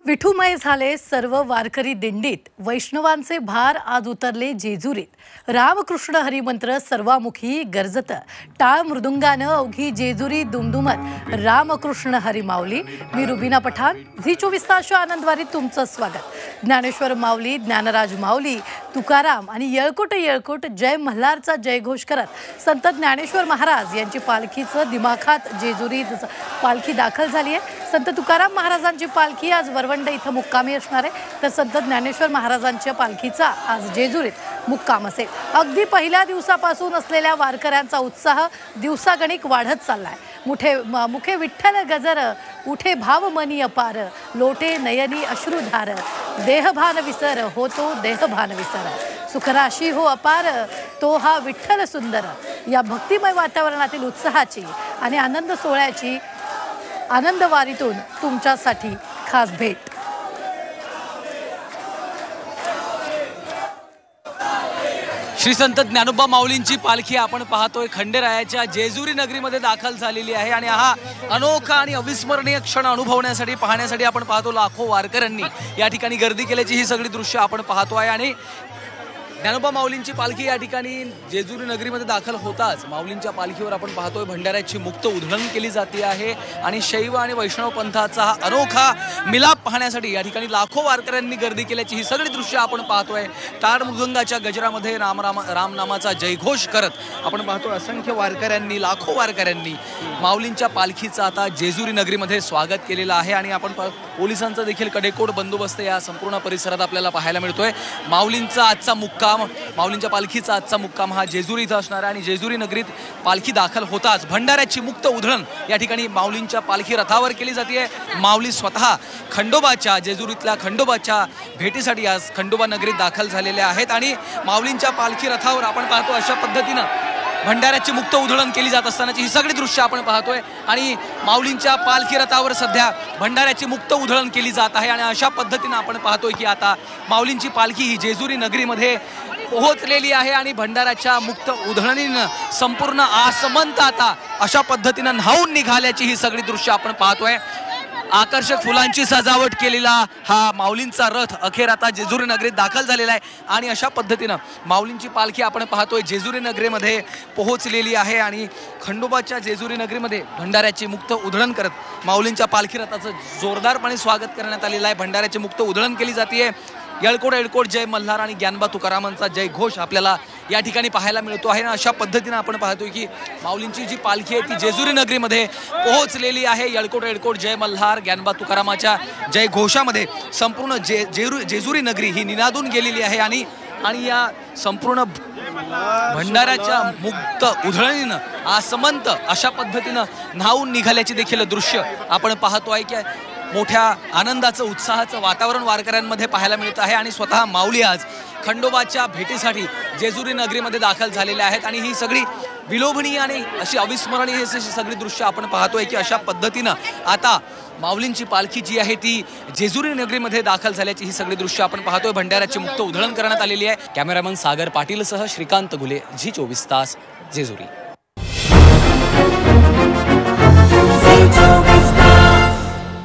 विठुमय झाले सर्व वारकरी दिंडीत, वैष्णवांचे भार आज उतरले जेजुरीत। रामकृष्ण हरिमंत्र सर्वामुखी गरजत, टाळ मृदुंगानं अवघी जेजुरी दुमदुमत। रामकृष्ण हरी माऊली। मी रुबीना पठाण, झी24 तासच्या आनंदवारीत तुमचं स्वागत। ज्ञानेश्वर माऊली, ज्ञानराज माऊली, तुकाराम आणि येळकोट येळकोट जय मल्हारचा जयघोष करत संत ज्ञानेश्वर महाराज यांची पालखीचं दिमाखात जेजुरीत पालखी दाखल झाली आहे। संत तुकाराम महाराजांची पालखी आज वरवंड इथं मुक्कामी असणार आहे, तर संत ज्ञानेश्वर महाराजांच्या पालखीचा आज जेजुरीत मुक्काम असेल। अगदी पहिल्या दिवसापासून असलेल्या वारकऱ्यांचा उत्साह दिवसागणिक वाढत चाललाय। मुखे विठ्ठल गजर, उठे भाव मनी अपार, लोटे नयनी अश्रुधार, देहभान विसर होतो देहभान विसर, सुखराशी हो अपार तो हा विठ्ठल सुंदर। या भक्तिमय वातावरणातील उत्साहाची आणि आनंद सोहळ्याची आनंदवारीतून तुमच्यासाठी खास भेट। श्री संत ज्ञानोबा माऊलींची पालखी आपण पाहतोय खंडेरायाच्या जेजुरी नगरीमध्ये दाखल झालेली आहे आणि हा अनोखा आणि अविस्मरणीय क्षण अनुभवण्यासाठी पाहण्यासाठी आपण पाहतो लाखो वारकऱ्यांनी या ठिकाणी गर्दी केल्याची ही सगळी दृश्य आपण पाहतोय। आणि ज्ञानोबा माऊलींची पालखी या ठिकाणी जेजुरी नगरीमध्ये दाखल होताच माऊलींच्या पालखीवर आपण पाहतोय भंडाऱ्याची मुक्त उधळण केली जाते आहे आणि शैव आणि वैष्णव पंथाचा हा अनोखा मिलाप पाहण्यासाठी या ठिकाणी लाखो वारकऱ्यांनी गर्दी केल्याची ही सगळी दृश्य आपण पाहतोय। टाळ मृदुंगाच्या गजरामध्ये रामनामाचा जयघोष करत आपण पाहतोय असंख्य वारकऱ्यांनी, लाखो वारकऱ्यांनी माऊलींच्या पालखीचं आता जेजुरी नगरीमध्ये स्वागत केलेलं आहे आणि आपण पोलिसांचा देखील कडेकोट बंदोबस्त या संपूर्ण परिसरात आपल्याला पाहायला मिळतोय। माऊलींचा आजचा मुक्काम, माऊलींच्या पालखीचा आजचा मुक्काम हा जेजुरी इथं असणार आहे आणि जेजुरी नगरीत पालखी दाखल होताच भंडाऱ्याची मुक्त उधळण या ठिकाणी माऊलींच्या पालखी रथावर केली जाते। माऊली स्वतः खंडोबाच्या, जेजुरीतल्या खंडोबाच्या भेटीसाठी आज खंडोबा नगरीत दाखल झालेले आहेत आणि माऊलींच्या पालखी रथावर आपण पाहतो अशा पद्धतीनं भंडाऱ्याची मुक्त उधळण केली जात असतानाची ही सगळी दृश्य आपण पाहतोय आणि माऊलींच्या पालखी रथावर सध्या भंडाऱ्याची मुक्त उधळण केली जात आहे आणि अशा पद्धतीनं आपण पाहतोय की आता माऊलींची पालखी ही जेजुरी नगरीमध्ये पोहोचलेली आहे आणि भंडाऱ्याच्या मुक्त उधळणीनं संपूर्ण आसमंत आता अशा पद्धतीनं न्हावून निघाल्याची ही सगळी दृश्य आपण पाहतोय। आकर्षक फुलांची सजावट केलेला हा माऊलींचा रथ अखेर आता जेजुरी नगरीत दाखल झालेला आहे आणि अशा पद्धतीनं माऊलींची पालखी आपण पाहतोय जेजुरी नगरीमध्ये पोहोचलेली आहे आणि खंडोबाच्या जेजुरी नगरीमध्ये भंडाऱ्याची मुक्त उधळण करत माऊलींच्या पालखी रथाचं जोरदारपणे स्वागत करण्यात आलेलं आहे। भंडाऱ्याची मुक्त उधळण केली जाते। येळकोट येळकोट जय मल्हार आणि ज्ञानोबा तुकारामांचा जय घोष आपल्याला या ठिकाणी पाहायला मिळतो आहे। अशा पद्धतीनं आपण पाहतोय की माऊलींची जी पालखी आहे ती जेजुरी नगरीमध्ये पोहोचलेली आहे। येळकोट येळकोट जय मल्हार, ज्ञानोबा तुकारामाच्या जय घोषामध्ये संपूर्ण जेजुरी नगरी ही निनादून गेलेली आहे आणि या संपूर्ण भंडाऱ्याच्या मुक्त उधळणीनं आसमंत अशा पद्धतीनं न्हावून निघाल्याची देखील दृश्य आपण पाहतो आहे की मोठ्या आनंदाचं, उत्साहाचं वातावरण वारकऱ्यांमध्ये पाहायला मिळत आहे आणि स्वतः माऊली आज खंडोबाच्या भेटीसाठी जेजुरी नगरीमध्ये दाखल झालेले आहेत आणि ही सगळी विलोभनीय आणि अशी अविस्मरणीय अशी सगळी दृश्य आपण पाहतोय की अशा पद्धतीनं आता माऊलींची पालखी जी आहे ती जेजुरी नगरीमध्ये दाखल झाल्याची ही सगळी दृश्य आपण पाहतोय। भंडाऱ्याची मुक्त उधळण करण्यात आलेली आहे। कॅमेरामन सागर पाटीलसह श्रीकांत घुले, झी24 तास, जेजुरी।